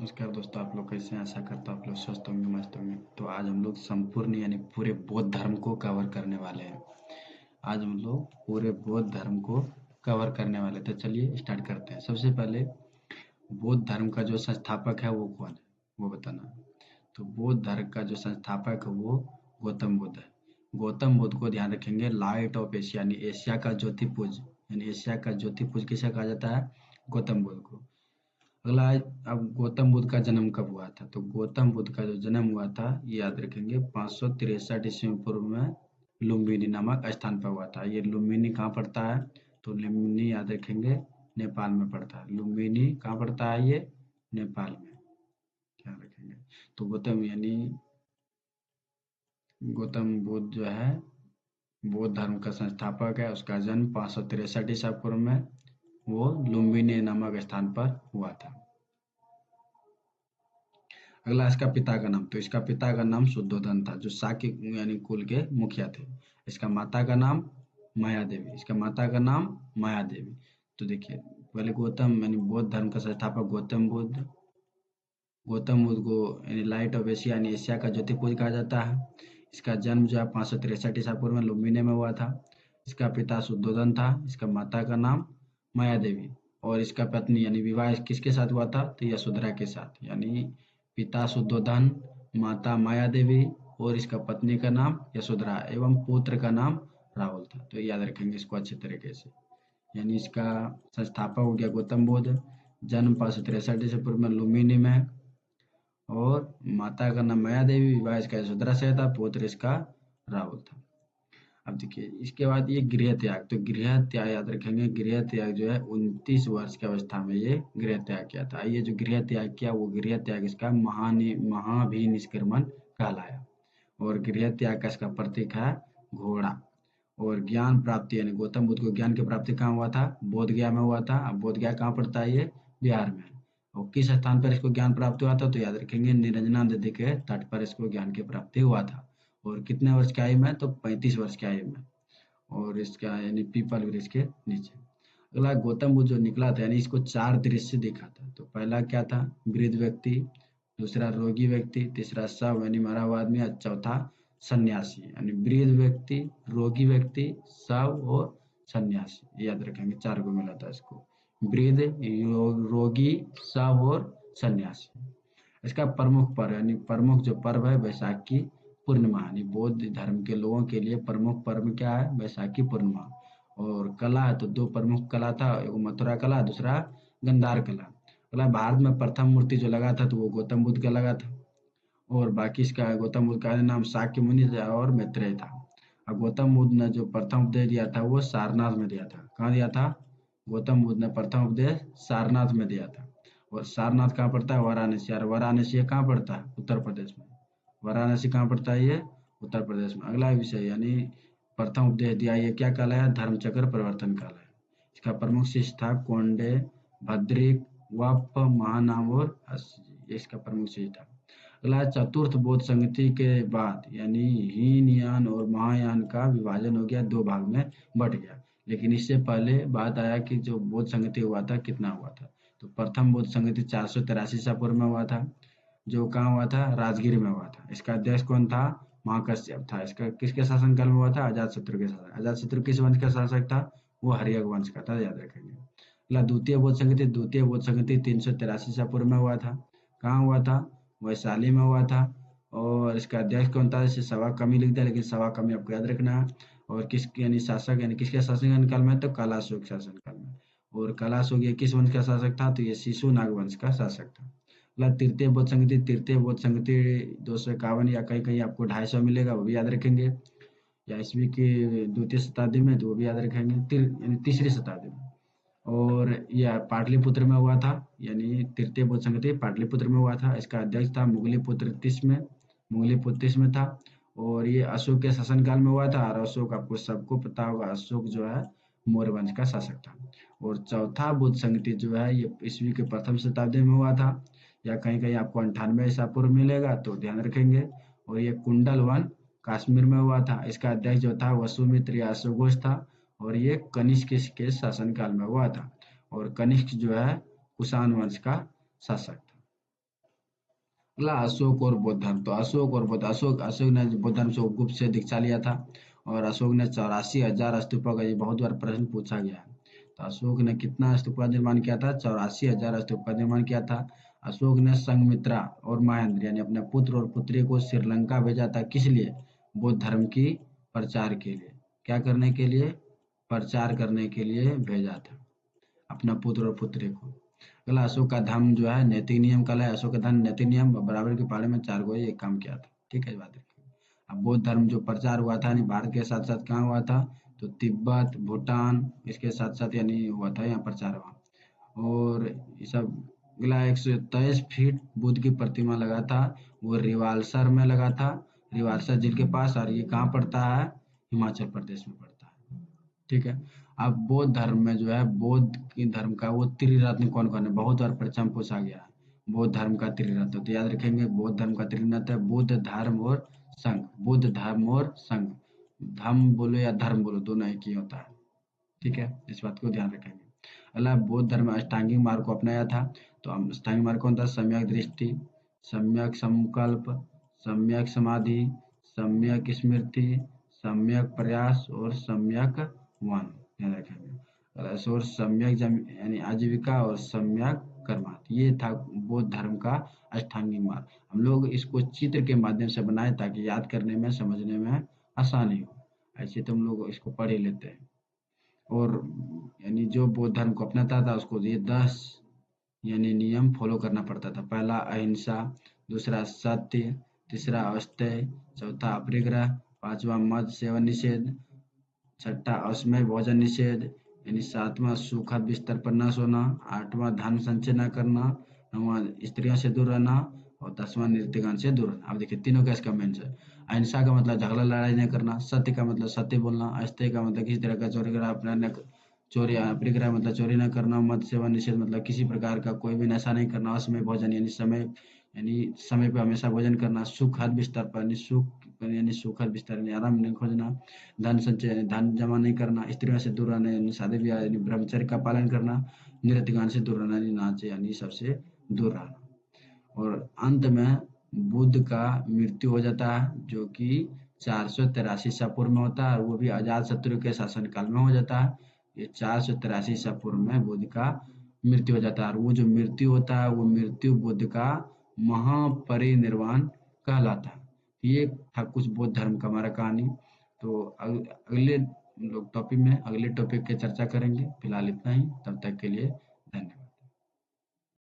नमस्कार दोस्तों, आप लोग कैसे हैं? आशा करता हूँ आप लोग स्वस्थ होंगे, मस्त होंगे। तो आज हम लोग संपूर्ण यानी पूरे बौद्ध धर्म को कवर करने वाले हैं। आज हम लोग पूरे बौद्ध धर्म को कवर करने वाले, तो चलिए स्टार्ट करते हैं। सबसे पहले बौद्ध धर्म का जो संस्थापक है वो कौन है, वो बताना। तो बौद्ध धर्म का जो संस्थापक है वो गौतम बुद्ध है। गौतम बुद्ध को ध्यान रखेंगे लाइट ऑफ एशिया यानी एशिया का ज्योतिपुंज, यानी एशिया का ज्योतिपुंज किसे कहा जाता है? गौतम बुद्ध को। अगला है, अब गौतम बुद्ध का जन्म कब हुआ था? तो गौतम बुद्ध का जो जन्म हुआ था ये याद रखेंगे 563 ईस्वी पूर्व में लुम्बिनी नामक स्थान पर हुआ था। ये लुम्बिनी कहाँ पड़ता है? तो लुम्बिनी याद रखेंगे नेपाल में पड़ता है। लुम्बिनी कहाँ पड़ता है? ये नेपाल में, ध्यान रखेंगे। तो गौतम यानी गौतम बुद्ध जो है बौद्ध धर्म का संस्थापक है। उसका जन्म 563 ईसा पूर्व में वो लुम्बिनी नामक स्थान पर हुआ था। अगला इसका पिता का नाम। तो इसका पिता का नाम शुद्धोधन था, जो शाक्य यानी कुल के मुखिया थे। इसका माता का नाम माया देवी। इसका माता का नाम माया देवी। तो देखिए, पहले गौतम यानी बौद्ध धर्म का संस्थापक गौतम बुद्ध। गौतम बुद्ध को यानी लाइट ऑफ एशिया यानी एशिया का ज्योतिपुंज कहा जाता है। इसका जन्म जो है 563 ईसा पूर्व में लुम्बिनी में हुआ था। इसका पिता शुद्धोधन था। इसका माता का नाम माया देवी। और इसका पत्नी यानी विवाह किसके साथ हुआ था? तो यशोधरा के साथ। यानी पिता शुद्धोधन, माता माया देवी और इसका पत्नी का नाम यशोधरा एवं पुत्र का नाम राहुल था। तो याद रखेंगे इसको अच्छे तरीके से। यानी इसका संस्थापक हो गया गौतम बुद्ध। जन्म 563 ईसा पूर्व में लुम्बिनी में। और माता का नाम माया देवी, विवाह इसका यशोधरा से था, पुत्र इसका राहुल था। अब देखिए इसके बाद ये गृह त्याग। तो गृह त्याग याद रखेंगे, गृह त्याग जो है 29 वर्ष की अवस्था में ये गृह त्याग किया था। ये जो गृह त्याग किया वो गृह त्याग इसका महाभिनिष्क्रमण कहलाया। और गृह त्याग का इसका प्रतीक है घोड़ा। और ज्ञान प्राप्ति यानी गौतम बुद्ध को ज्ञान की प्राप्ति कहाँ हुआ था? बोध गया में हुआ था। अब बोध गया कहाँ पड़ता है? ये बिहार में। और किस स्थान पर इसको ज्ञान प्राप्त हुआ था? तो याद रखेंगे निरंजना नदी के तट पर इसको ज्ञान की प्राप्ति हुआ था। और कितने वर्ष की आयु में? तो 35 वर्ष की आयु में। और इसका यानी पीपल वृक्ष के नीचे। अगला गौतम बुद्ध जो निकला था यानी इसको 4 दृश्य दिखा था। तो पहला क्या था? वृद्ध व्यक्ति, दूसरा रोगी व्यक्ति, तीसरा शव यानी मरा हुआ आदमी और चौथा सन्यासी। यानी वृद्ध व्यक्ति, रोगी व्यक्ति, शव और सन्यासी। याद रखेंगे 4 को मिला था इसको। वृद्ध, रोगी, शव और सन्यासी। इसका प्रमुख पर्व यानी प्रमुख जो पर्व है बैसाखी पूर्णिमा। यानी बौद्ध धर्म के लोगों के लिए प्रमुख पर्व क्या है? बैसाखी पूर्णिमा। और कला है तो 2 प्रमुख कला था, एक मथुरा कला, दूसरा गंधार कला। अगला भारत में प्रथम मूर्ति जो लगा था तो वो गौतम बुद्ध का लगा था। और बाकी इसका गौतम बुद्ध का नाम शाक्य मुनि और मैत्रेय था। अब गौतम बुद्ध ने जो प्रथम उपदेश दिया था वो सारनाथ में दिया था। कहाँ दिया था? गौतम बुद्ध ने प्रथम उपदेश सारनाथ में दिया था। और सारनाथ कहाँ पड़ता है? वाराणसी। और वाराणसी कहाँ पड़ता है? उत्तर प्रदेश में। वाराणसी कहाँ पड़ता है? ये उत्तर प्रदेश में। अगला विषय यानी प्रथम उपदेश दिया, ये क्या कहलाया? धर्मचक्र प्रवर्तन कहलाया। इसका प्रमुख शिष्य था कोंडे, भद्रिक, वप, महानाम और ये इसका प्रमुख शिष्य था। अगला चतुर्थ बौद्ध संगति के बाद यानी हीनयान और महायान का विभाजन हो गया, 2 भाग में बट गया। लेकिन इससे पहले बात आया कि जो बौद्ध संगति हुआ था कितना हुआ था? तो प्रथम बौद्ध संगति 483 ईसा पूर्व में हुआ था, जो कहाँ हुआ था? राजगीर में हुआ था। इसका अध्यक्ष कौन था? महाकश्यप था। इसका किसके शासनकाल में हुआ था? अजातशत्रु के शासन। अजातशत्रु किस वंश का शासक था? वो हर्यक वंश का था, याद रखेंगे। अगला द्वितीय बौद्ध संगति 383 ईसा पूर्व में हुआ था। कहाँ हुआ था? वैशाली में हुआ था। और इसका अध्यक्ष कौन था? इसे सवा कमी लिख दिया, लेकिन सवा कमी आपको याद रखना है। और किस यानी शासक यानी किसके शासनकाल में? तो कलाशोक शासनकाल में। और कलाशोक ये किस वंश का शासक था? तो ये शिशुनाग वंश का शासक था। अगला तृतीय बौद्ध संगति 251 या कहीं कहीं आपको 250 मिलेगा, वो भी याद रखेंगे। या ईस्वी की द्वितीय शताब्दी में, तो वो भी याद रखेंगे। यानी तीसरी शताब्दी में। और यह पाटलिपुत्र में हुआ था। यानी तृतीय बौद्ध संगति पाटलिपुत्र में हुआ था। इसका अध्यक्ष था मुगलीपुत्र में था। और ये अशोक के शासनकाल में हुआ था। और अशोक आपको सबको पता होगा, अशोक जो है मौर्य वंश का शासक था। और चौथा बुद्ध संगति जो है ये ईस्वी के प्रथम शताब्दी में हुआ था। या कहीं कहीं आपको 98 ईसा पूर्व मिलेगा, तो ध्यान रखेंगे। और ये कुंडल वन कश्मीर में हुआ था। इसका अध्यक्ष जो था वसुमित्र या अशोघोष था। और ये कनिष्क के शासनकाल में हुआ था। और कनिष्क जो है कुषाण वंश का शासक था। अगला अशोक और बौद्ध धर्म। तो अशोक और बौद्ध, अशोक अशोक ने बौद्ध धर्म से गुप्त से दीक्षा लिया था और अशोक ने 84,000 स्तूपों का, ये बहुत बार प्रश्न पूछा गया है। तो अशोक ने कितना स्तूप का निर्माण किया था? 84,000 स्तूप का निर्माण किया था। अशोक ने संघमित्रा और महेंद्र यानी अपने पुत्र और पुत्री को श्रीलंका भेजा था। किस लिए? बौद्ध धर्म की प्रचार के लिए। क्या करने के लिए? प्रचार करने के लिए भेजा था अपना पुत्र और पुत्री को। अगला अशोक का धर्म जो है नैतिक नियम कहलाए। अशोक का धर्म नैतिक नियम, बराबर के पहाड़े में 4 गो ये काम किया था। ठीक है, बात रखिए। अब बौद्ध धर्म जो प्रचार हुआ था यानी भारत के साथ साथ कहाँ हुआ था? तो तिब्बत, भूटान, इसके साथ साथ यानी हुआ था, यहाँ प्रचार हुआ। और ये सब, अगला 123 फीट बुद्ध की प्रतिमा लगा था, वो रिवालसर में लगा था, रिवालसर झील के पास। और ये कहाँ पड़ता है? हिमाचल प्रदेश में पड़ता है। ठीक है। अब बौद्ध धर्म में जो है, बौद्ध की धर्म का वो त्रिरत्न कौन कौन है? बहुत बार परीक्षा में पूछा गया है बौद्ध धर्म का त्रिरत्न। तो याद रखेंगे, बौद्ध धर्म का त्रिरत्न है बुद्ध, धर्म और संघ। बुद्ध, धर्म और संघ। धर्म बोलो या धर्म बोलो, दोनों एक ही होता है। ठीक है, इस बात को ध्यान रखेंगे। अगला, बौद्ध धर्म में अष्टांगिक मार्ग को अपनाया था। तो हम अष्टांगिक मार्ग कौन था? सम्यक दृष्टि, सम्यक संकल्प, सम्यक समाधि, सम्यक स्मृति, सम्यक प्रयास और सम्यक वन। ध्यान रखेंगे। और सम्यक यानी आजीविका और सम्यक कर्मार्थ, ये था बौद्ध धर्म का अष्टांगिक मार्ग। हम लोग इसको चित्र के माध्यम से बनाए ताकि याद करने में, समझने में आसानी हो। ऐसे तो हम लोग इसको पढ़ ही लेते हैं। और यानी जो बौद्ध धर्म को अपनाता था उसको ये 10 यानी नियम फॉलो करना पड़ता था। पहला अहिंसा, दूसरा सत्य, तीसरा अस्तेय, चौथा अपरिग्रह, पांचवा मद सेवन निषेध, छठा असमय भोजन निषेध, यानी सातवां सुखद बिस्तर पर न सोना, आठवां धन संचय न करना, नौवां स्त्रियों से दूर रहना और 10वां नृत्यगण से दूर रहना। अब देखिए तीनों का इसका मेंस है। अहिंसा का मतलब झगड़ा लड़ाई नहीं करना, सत्य का मतलब सत्य बोलना, अस्तेय का मतलब किसी तरह का चोरी का अपना न चोरी, अपरिग्रह मतलब चोरी न करना, मद सेवन निषेध मतलब किसी प्रकार का कोई भी नशा नहीं करना, असमय भोजन यानी समय पे हमेशा भोजन करना, सुखद बिस्तर पर यानी सुखद बिस्तर यानी आराम नहीं खोजना, धन संचय यानी धन जमा नहीं करना, स्त्रियों से दूर रहना यानी शादी ब्याह यानी ब्रह्मचर्य का पालन करना, नृत्यगान से दूर रहना यानी नाच यानी सबसे दूर रहना। और अंत में बुद्ध का मृत्यु हो जाता है, जो कि 483 ईसा पूर्व में होता है और वो भी अजात शत्रु के शासनकाल में हो जाता है। ये 483 ईसा पूर्व में बुद्ध का मृत्यु हो जाता है और वो जो मृत्यु होता है वो मृत्यु बुद्ध का महापरिनिर्वाण कहलाता है। ये था कुछ बौद्ध धर्म का हमारा कहानी। तो अगले लोग टॉपिक में अगले टॉपिक की चर्चा करेंगे। फिलहाल इतना ही, तब तक के लिए